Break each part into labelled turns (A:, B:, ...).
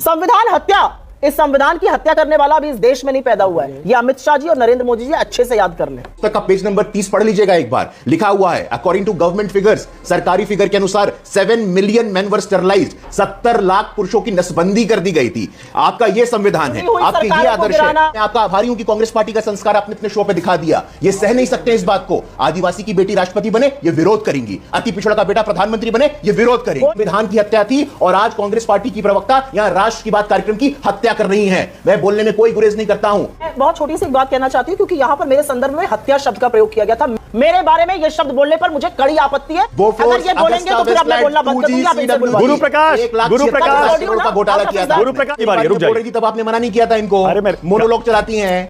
A: संविधान हत्या, इस संविधान की हत्या करने वाला अभी इस देश में नहीं पैदा हुआ है। ये अमित शाह जी और नरेंद्र मोदी जी अच्छे से याद कर लें।
B: तक का पेज नंबर 30 पढ़ लीजिएगा एक बार। लिखा हुआ है अकॉर्डिंग टू गवर्नमेंट फिगर्स, सरकारी फिगर के अनुसार 7 मिलियन मेन वर स्टरलाइज्ड, 70 लाख पुरुषों की नसबंदी कर दी गई थी। आपका यह संविधान है, आपके ये आदर्श है। मैं आपका आभारी हूं कि कांग्रेस पार्टी का संस्कार आपने अपने शो पे दिखा दिया। ये सह नहीं सकते इस बात को। आदिवासी की बेटी राष्ट्रपति बने, ये विरोध करेंगी। अति पिछड़ा का बेटा प्रधानमंत्री बने, ये विरोध करेंगे। संविधान की हत्या थी और आज कांग्रेस पार्टी की प्रवक्ता यहां राष्ट्र की बात कार्यक्रम की हत्या कर रही है। मैं बोलने में कोई गुरेज नहीं करता हूं।
A: बहुत छोटी सी बात कहना चाहती हूं क्योंकि यहां पर मेरे संदर्भ में हत्या शब्द का प्रयोग किया गया था। मेरे बारे में यह शब्द बोलने पर मुझे कड़ी आपत्ति है। अगर ये बोलेंगे तो फिर अब मैं बोलना बंद कर दूंगा।
C: गुरु प्रकाश
B: का घोटाला किया था।
C: गुरु प्रकाश
B: बोल रही थी तब आपने मना नहीं किया था इनको। मोनोलॉग चलाती हैं।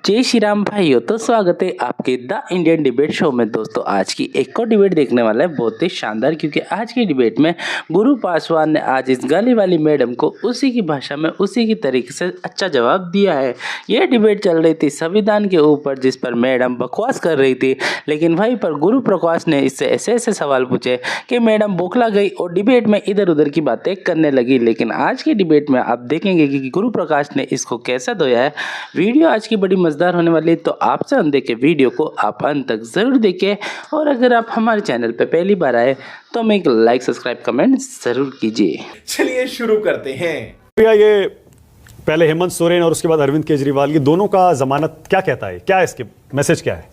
D: जय श्री राम भाइयों, तो स्वागत है आपके द इंडियन डिबेट शो में। दोस्तों आज की एक और डिबेट देखने वाला है बहुत ही शानदार, क्योंकि आज की डिबेट में गुरु पासवान ने आज इस गाली वाली मैडम को उसी की भाषा में उसी की तरीके से अच्छा जवाब दिया है। यह डिबेट चल रही थी संविधान के ऊपर, जिस पर मैडम बकवास कर रही थी, लेकिन वहीं पर गुरु प्रकाश ने इससे ऐसे ऐसे सवाल पूछे कि मैडम बौखला गई और डिबेट में इधर उधर की बातें करने लगी। लेकिन आज की डिबेट में आप देखेंगे कि गुरु प्रकाश ने इसको कैसा धोया है। वीडियो आज की बड़ी मजेदार होने वाली है, तो आपसे अनुरोध है कि वीडियो को आप अंत तक जरूर देखें। और अगर आप हमारे चैनल पे पहली बार आए तो हमें एक लाइक, सब्सक्राइब, कमेंट जरूर कीजिए।
E: चलिए शुरू करते हैं।
C: भैया ये पहले हेमंत सोरेन और उसके बाद अरविंद केजरीवाल, ये दोनों का जमानत क्या कहता है? क्या है इसके मैसेज क्या है?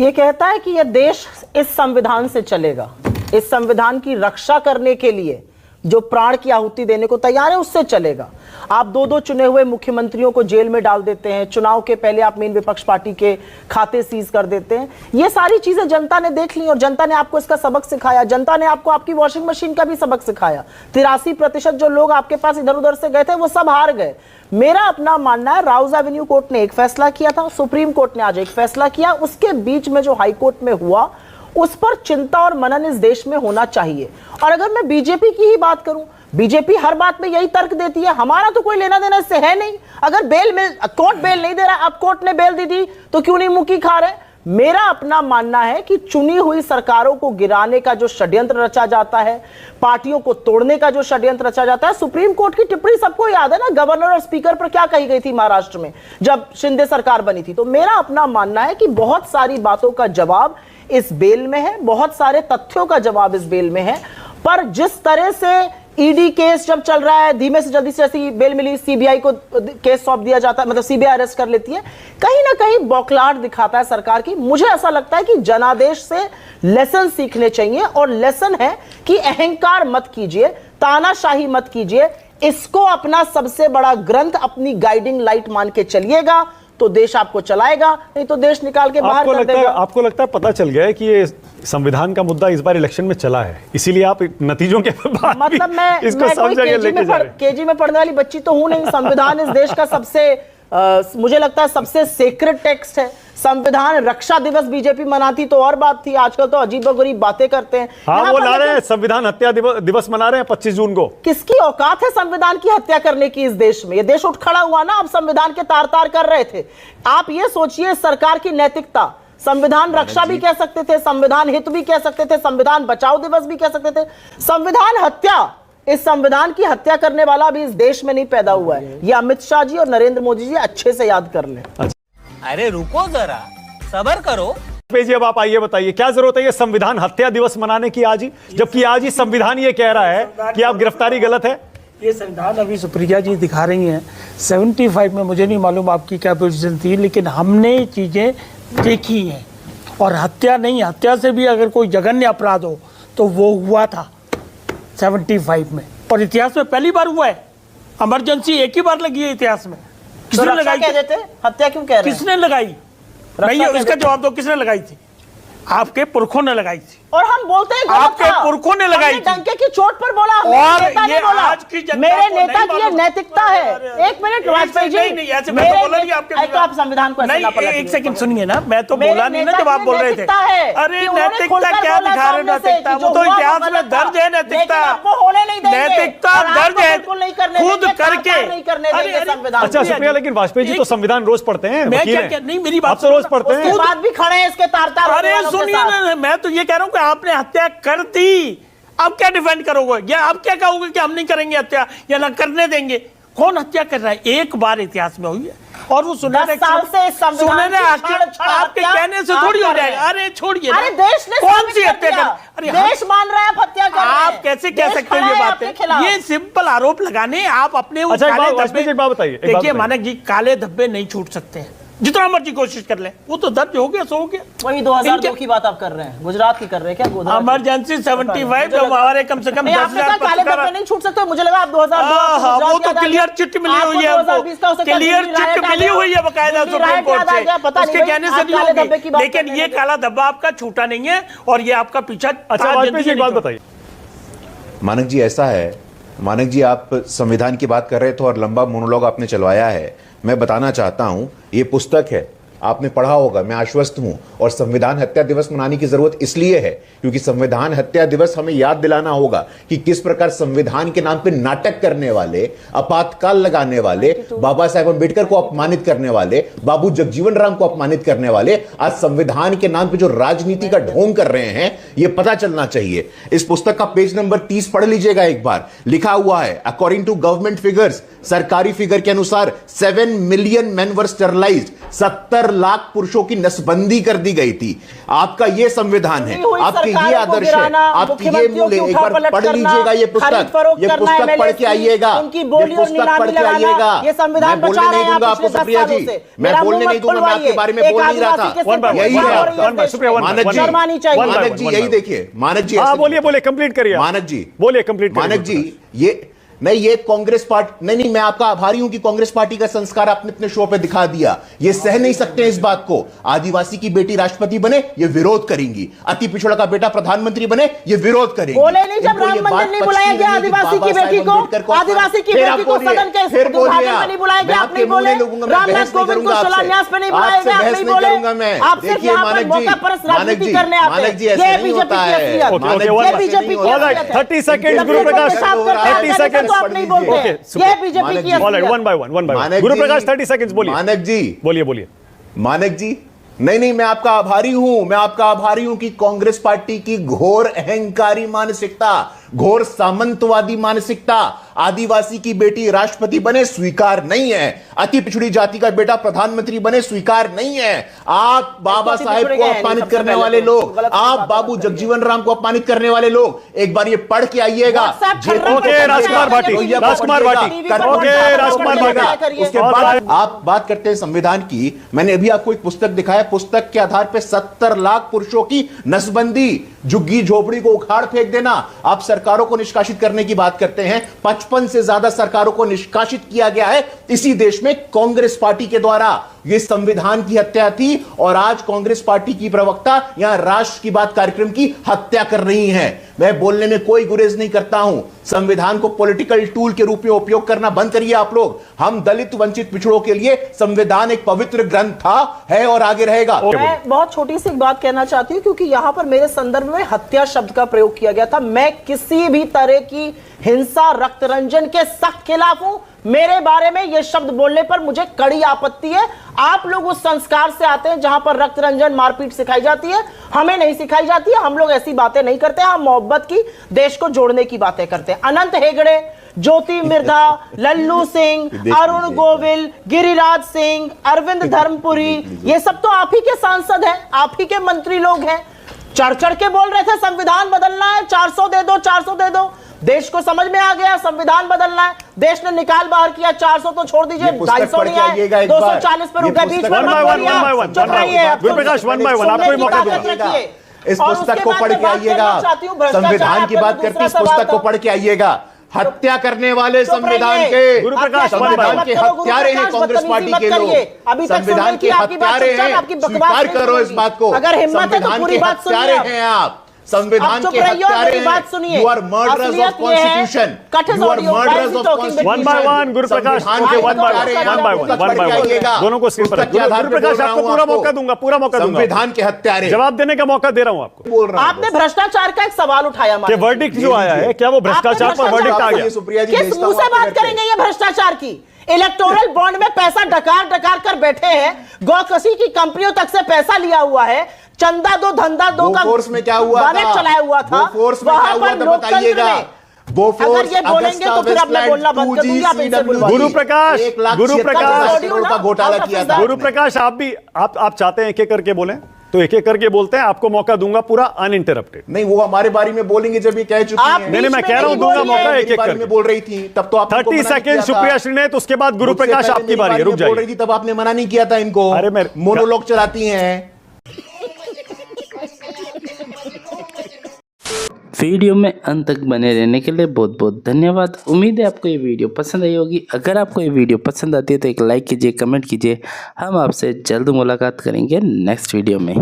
A: ये कहता है कि यह देश इस संविधान से चलेगा। इस संविधान की रक्षा करने के लिए जो प्राण की आहुति देने को तैयार है उससे चलेगा। आप दो चुने हुए मुख्यमंत्रियों को जेल में डाल देते हैं, चुनाव के पहले आप मेन विपक्ष पार्टी के खाते सीज कर देते हैं। ये सारी चीजें जनता ने देख ली और जनता ने आपको इसका सबक सिखाया। जनता ने आपको आपकी वॉशिंग मशीन का भी सबक सिखाया। 83% जो लोग आपके पास इधर उधर से गए थे वो सब हार गए। मेरा अपना मानना है, राउज एवेन्यू कोर्ट ने एक फैसला किया था, सुप्रीम कोर्ट ने आज एक फैसला किया, उसके बीच में जो हाई कोर्ट में हुआ उस पर चिंता और मनन इस देश में होना चाहिए। और अगर मैं बीजेपी की ही बात करूं, बीजेपी हर बात में यही तर्क देती है, हमारा तो कोई लेना देना इससे है नहीं। अगर कोर्ट बेल नहीं दे रहा, अब कोर्ट ने बेल दी थी तो क्यों नहीं मुक्की खा रहे? मेरा अपना मानना है कि चुनी हुई सरकारों को गिराने का जो षड्यंत्र रचा जाता है, पार्टियों को तोड़ने का जो षड्यंत्र रचा जाता है, सुप्रीम कोर्ट की टिप्पणी सबको याद है ना, गवर्नर और स्पीकर पर क्या कही गई थी महाराष्ट्र में जब शिंदे सरकार बनी थी। तो मेरा अपना मानना है कि बहुत सारी बातों का जवाब इस बेल में है, बहुत सारे तथ्यों का जवाब इस बेल में है। पर जिस तरह से ईडी केस जब चल रहा है, धीमे से जल्दी से ऐसी बेल मिली, सीबीआई को केस सौंप दिया जाता है, मतलब सीबीआई अरेस्ट कर लेती है, कहीं ना कहीं बौखलाहट दिखाता है सरकार की। मुझे ऐसा लगता है कि जनादेश से लेसन सीखने चाहिए और लेसन है कि अहंकार मत कीजिए, तानाशाही मत कीजिए, इसको अपना सबसे बड़ा ग्रंथ, अपनी गाइडिंग लाइट मान के चलिएगा तो देश आपको चलाएगा, नहीं तो देश निकाल के बाहर कर देगा।
C: आपको लगता है पता चल गया है कि ये संविधान का मुद्दा इस बार इलेक्शन में चला है, इसीलिए आप नतीजों के बाद
A: मतलब मैं कोई केजी में पढ़ने वाली बच्ची तो हूं नहीं। संविधान इस देश का सबसे मुझे लगता है सबसे सेक्रेट टेक्स्ट है। संविधान रक्षा दिवस बीजेपी मनाती तो और बात थी, आजकल तो अजीबोगरीब बातें करते हैं।
C: हाँ, वो ला रहे हैं संविधान हत्या दिवस मना रहे हैं 25 जून को।
A: किसकी औकात है संविधान की हत्या करने की इस देश में? ये देश उठ खड़ा हुआ ना, आप संविधान के तार तार कर रहे थे। आप ये सोचिए सरकार की नैतिकता, संविधान रक्षा भी कह सकते थे, संविधान हित भी कह सकते थे, संविधान बचाओ दिवस भी कह सकते थे। संविधान हत्या, इस संविधान की हत्या करने वाला अभी इस देश में नहीं पैदा हुआ है। ये अमित शाह जी और नरेंद्र मोदी जी अच्छे से याद कर लें।
F: अरे रुको जरा, सब्र करो।
C: जी अब आप आइए बताइए क्या जरूरत है ये संविधान हत्या दिवस मनाने की आज ही, जबकि आज ही संविधान ये कह रहा है कि आप गिरफ्तारी गलत है।
G: ये संविधान अभी सुप्रिया जी दिखा रही हैं 75 में, मुझे नहीं मालूम आपकी क्या पोजीशन थी, लेकिन हमने चीजें देखी हैं। और हत्या नहीं, हत्या से भी अगर कोई जघन्य अपराध हो तो वो हुआ था 75 में, और इतिहास में पहली बार हुआ है। इमरजेंसी एक ही बार लगी है इतिहास में।
A: किसने लगाई? हत्या क्यों कह रहे हैं?
G: किसने लगाई? नहीं, इसका जवाब दो, किसने लगाई थी? आपके पुरखों ने लगाई थी।
A: और हम बोलते हैं
G: आपके पुरखों ने लगाई थी।
A: डंके की चोट पर बोला,
G: और ये आज की जनता
A: मेरे नेता की ये नैतिकता है। एक मिनट वाजपेयी जी,
G: ऐसे मैं तो बोला नहीं आपके,
A: तो आप संविधान को
G: नहीं, एक सेकंड सुनिए ना, मैं तो बोला नहीं ना जब आप बोल रहे थे। अरे नैतिकता क्या दिखा रहे? नैतिकता वो तो इतिहास में दर्ज है। नैतिकता नैतिकता दर्ज है, खुद करके।
C: अच्छा सुप्रिया, लेकिन वाजपेयी जी तो संविधान रोज पढ़ते हैं।
G: नहीं, मेरी बात
C: तो रोज पढ़ते हैं,
A: बात भी खड़े हैं इसके तार तार।
G: अरे सुनिए ना, मैं तो ये कह रहा हूँ कि आपने हत्या कर दी, आप क्या डिफेंड करोगे या आप क्या कहोगे कि हम नहीं करेंगे हत्या या ना करने देंगे? कौन हत्या कर रहा है? एक बार इतिहास में हुई है और वो सुनहरे
A: 10 साल से इस संविधान की
G: आपके कहने से थोड़ी हो जाएगा। अरे छोड़िए,
A: अरे देश ने
G: कौन सी हत्या कर? अरे
A: देश मान रहा है आप हत्या कर रहे हैं।
G: आप कैसे कह सकते हैं ये बातें? ये सिंपल आरोप लगाने आप अपने
C: अच्छा, एक
G: काले
C: बात
G: धब्बे
C: बताइए, एक बात
G: देखिए
C: बताइए।
G: मानक जी, काले धब्बे नहीं छूट सकते हैं, जितना मर्जी कोशिश कर ले, वो तो दर्ज हो गया, सो हो गया।
A: वही 2002 की बात आप कर रहे हैं, गुजरात की कर रहे हैं क्या?
G: इमरजेंसी 75 जब हमारे कम से कम 10,000
A: काले धब्बे नहीं छूट सकते। मुझे लगा आप 2002
G: वो तो क्लियर चिट मिली हुई है, क्लियर चिट मिली हुई है बकायदा सुप्रीम कोर्ट से, उसके कहने से नहीं होगी। लेकिन ये काला धब्बा आपका छूटा नहीं है और ये आपका पीछा।
C: अच्छा, वाजपेयी जी एक बात बताइए।
B: मानक जी ऐसा है, मानक जी आप संविधान की बात कर रहे थे और लंबा मोनोलॉग आपने चलवाया है। मैं बताना चाहता हूं, ये पुस्तक है, आपने पढ़ा होगा, मैं आश्वस्त हूं। और संविधान हत्या दिवस मनाने की जरूरत इसलिए है क्योंकि संविधान हत्या दिवस हमें याद दिलाना होगा कि किस प्रकार संविधान के नाम पे नाटक करने वाले, आपातकाल लगाने वाले, बाबा साहेब अम्बेडकर को अपमानित करने वाले, बाबू जगजीवन राम को अपमानित करने वाले आज संविधान के नाम पे जो राजनीति का ढोंग कर रहे हैं, यह पता चलना चाहिए। इस पुस्तक का पेज नंबर 30 पढ़ लीजिएगा एक बार। लिखा हुआ है, अकॉर्डिंग टू गवर्नमेंट फिगर्स, सरकारी फिगर के अनुसार 7 मिलियन मेन वर स्टरलाइज्ड, 70 लाख पुरुषों की नसबंदी कर दी गई थी। आपका ये संविधान है, आपके ये आदर्श है, आपके ये मूल्य। एक बार पढ़ लीजिएगा ये पुस्तक पढ़ के आइएगा, ये पुस्तक पढ़ के आइएगा। मैं बोलने नहीं दूंगा आपको सुप्रिया जी, मैं बोलने नहीं दूंगा, मैं आपके बारे में बोल नहीं रहा था। यही है आपका मानक जी, यही देखिए मानक जी।
C: बोलिए, कंप्लीट करिए
B: मानक जी,
C: बोलिए, कंप्लीट करिए।
B: मानक जी, ये नहीं, ये कांग्रेस पार्टी नहीं, मैं आपका आभारी हूं कि कांग्रेस पार्टी का संस्कार आपने अपने शो पे दिखा दिया। ये सह नहीं सकते इस बात को। आदिवासी की बेटी राष्ट्रपति बने, ये विरोध करेंगी। अति पिछड़ा का बेटा प्रधानमंत्री बने, ये विरोध करेंगी।
A: बोले नहीं जब राम मंदिर नहीं बुलाया गया आदिवासी की बेटी को, आदिवासी की बेटी को सदन के उद्घाटन में नहीं बुलाया गया, आप नहीं बोले। रामनाथ कोविंद को शिलान्यास पे नहीं बुलाया गया, आप नहीं बोले। आप सिर्फ यहाँ पर मौका परस्त राजनीति करने आते हैं। ये बीजेपी की असलियत, ये बीजेपी की असलियत है।
C: 30 सेकंड गुरु प्रकाश, 30 सेकंड
A: तो आप नहीं बोलते हैं। ये बीजेपी की असलियत।
C: One by one. Guru Prakash 30 seconds बोलिए।
B: मानक जी
C: बोलिए।
B: मानक जी, नहीं, मैं आपका आभारी हूं, मैं आपका आभारी हूं कि कांग्रेस पार्टी की घोर अहंकारी मानसिकता, घोर सामंतवादी मानसिकता, आदिवासी की बेटी राष्ट्रपति बने स्वीकार नहीं है, अति पिछड़ी जाति का बेटा प्रधानमंत्री बने स्वीकार नहीं है। आप बाबा साहेब को अपमानित करने वाले लोग, आप बाबू जगजीवन राम को अपमानित करने वाले लोग, एक बार ये पढ़ के आइएगा।
C: ओके, राजकुमार भाटी,
B: उसके बाद आप बात करते हैं संविधान की। मैंने अभी आपको एक पुस्तक दिखाया, पुस्तक के आधार पर 70 लाख पुरुषों की नसबंदी, झुग्गी झोपड़ी को उखाड़ फेंक देना। आप सरकारों को निष्कासित करने की बात करते हैं, 55 से ज्यादा सरकारों को निष्कासित किया गया है इसी देश में कांग्रेस पार्टी के द्वारा। यह संविधान की हत्या थी और आज कांग्रेस पार्टी की प्रवक्ता यहां राष्ट्र की बात कार्यक्रम की हत्या कर रही हैं। मैं बोलने में कोई गुरेज नहीं करता हूं। संविधान को पॉलिटिकल टूल के रूप में उपयोग करना बंद करिए आप लोग। हम दलित वंचित पिछड़ों के लिए संविधान एक पवित्र ग्रंथ था, है और आगे रहेगा।
A: मैं बहुत छोटी सी बात कहना चाहती हूं क्योंकि यहां पर मेरे संदर्भ में हत्या शब्द का प्रयोग किया गया था। मैं किसी भी तरह की हिंसा, रक्तरंजन के सख्त खिलाफ हूं। मेरे बारे में यह शब्द बोलने पर मुझे कड़ी आपत्ति है। आप लोग उस संस्कार से आते हैं जहां पर रक्तरंजन, मारपीट सिखाई जाती है, हमें नहीं सिखाई जाती है। हम लोग ऐसी बातें नहीं करते, हम मोहब्बत की, देश को जोड़ने की बातें करते हैं। अनंत हेगड़े, ज्योति मिर्धा, लल्लू सिंह, अरुण गोविल, गिरिराज सिंह, अरविंद धर्मपुरी, ये सब तो आप ही के सांसद हैं, आप ही के मंत्री लोग हैं। चढ़ चढ़ के बोल रहे थे संविधान बदलना है, 400 दे दो, 400 दे दो। देश को समझ में आ गया संविधान बदलना है, देश ने निकाल बाहर किया। 400 तो छोड़ दीजिए, 250 नहीं आए, 240 पर रुपए बीच में चुप रहिए।
C: गुरु प्रकाश, वन बाय वन, आपको मौका दूंगा।
B: इस पुस्तक को पढ़ के आइएगा। संविधान की बात करते इस पुस्तक को पढ़ के आइएगा। हत्या करने वाले संविधान के,
C: गुरु प्रकाश,
B: संविधान के हत्यारे हैं कांग्रेस पार्टी के लोग, संविधान के हत्यारे हैं। स्वीकार करो इस बात को,
A: अगर हिम्मत है तो पूरी बात
B: हत्यारे हैं आप। संविधान के हत्यारे हैं। You are murderers of Constitution. You are murderers of Constitution.
C: One by one, गुरु प्रकाश, दोनों को स्क्रीन पर। गुरु प्रकाश, आपको पूरा मौका दूंगा, पूरा मौका दूंगा।
B: संविधान के हत्यारे,
C: जवाब देने का मौका दे रहा हूं आपको।
B: बोल रहा हूं।
A: आपने भ्रष्टाचार का एक सवाल उठाया,
C: कि वर्डिक्ट जो आया है, क्या वो भ्रष्टाचार पर वर्डिक्ट आ गया?
B: सुप्रिया जी,
A: किस मुंह से बात करेंगे ये भ्रष्टाचार की? इलेक्टोरल बॉन्ड में पैसा डकार कर बैठे हैं, गौकसी की कंपनियों तक से पैसा लिया हुआ है, चंदा दो धंधा दो का
B: बोफोर्स में क्या हुआ
A: गाना
B: था?
A: चलाया हुआ था,
B: बोफोर्स में क्या
A: वहां
B: हुआ
A: पर
B: था
A: लोकतंत्र
B: बताइएगा।
A: में
B: बोफोर्स,
A: अगर ये बोलेंगे तो फिर अब मैं बोलना बंद कर दूंगी, आप इनसे बुलवाइए।
C: गुरु प्रकाश, गुरु प्रकाश,
B: करोड़ का घोटाला किया था
C: गुरु
B: आपने।
C: प्रकाश, आप चाहते हैं एक एक करके बोलें तो एक एक करके बोलते हैं, आपको मौका दूंगा पूरा अनइंटरप्टेड।
B: नहीं, वो हमारे बारे में बोलेंगे जब ये कह चुकी
A: आप
B: हैं।
C: नहीं, मैं कह रहा हूं,
A: बीच में
C: दूंगा
A: नहीं
C: मौका
A: बोलिए।
C: एक एक
B: बारे में
C: करके।
B: बोल रही थी तब तो आपने
C: 30 सेकंड सुप्रिया श्रीनेत, उसके बाद गुरु प्रकाश आपकी बारी है, रुक
B: बोल
C: जाइए।
B: रही थी तब आपने मना नहीं किया था इनको।
C: अरे
B: मोनोलॉग चलाती हैं।
D: वीडियो में अंत तक बने रहने के लिए बहुत बहुत धन्यवाद। उम्मीद है आपको ये वीडियो पसंद आई होगी। अगर आपको ये वीडियो पसंद आती है तो एक लाइक कीजिए, कमेंट कीजिए। हम आपसे जल्द मुलाकात करेंगे नेक्स्ट वीडियो में।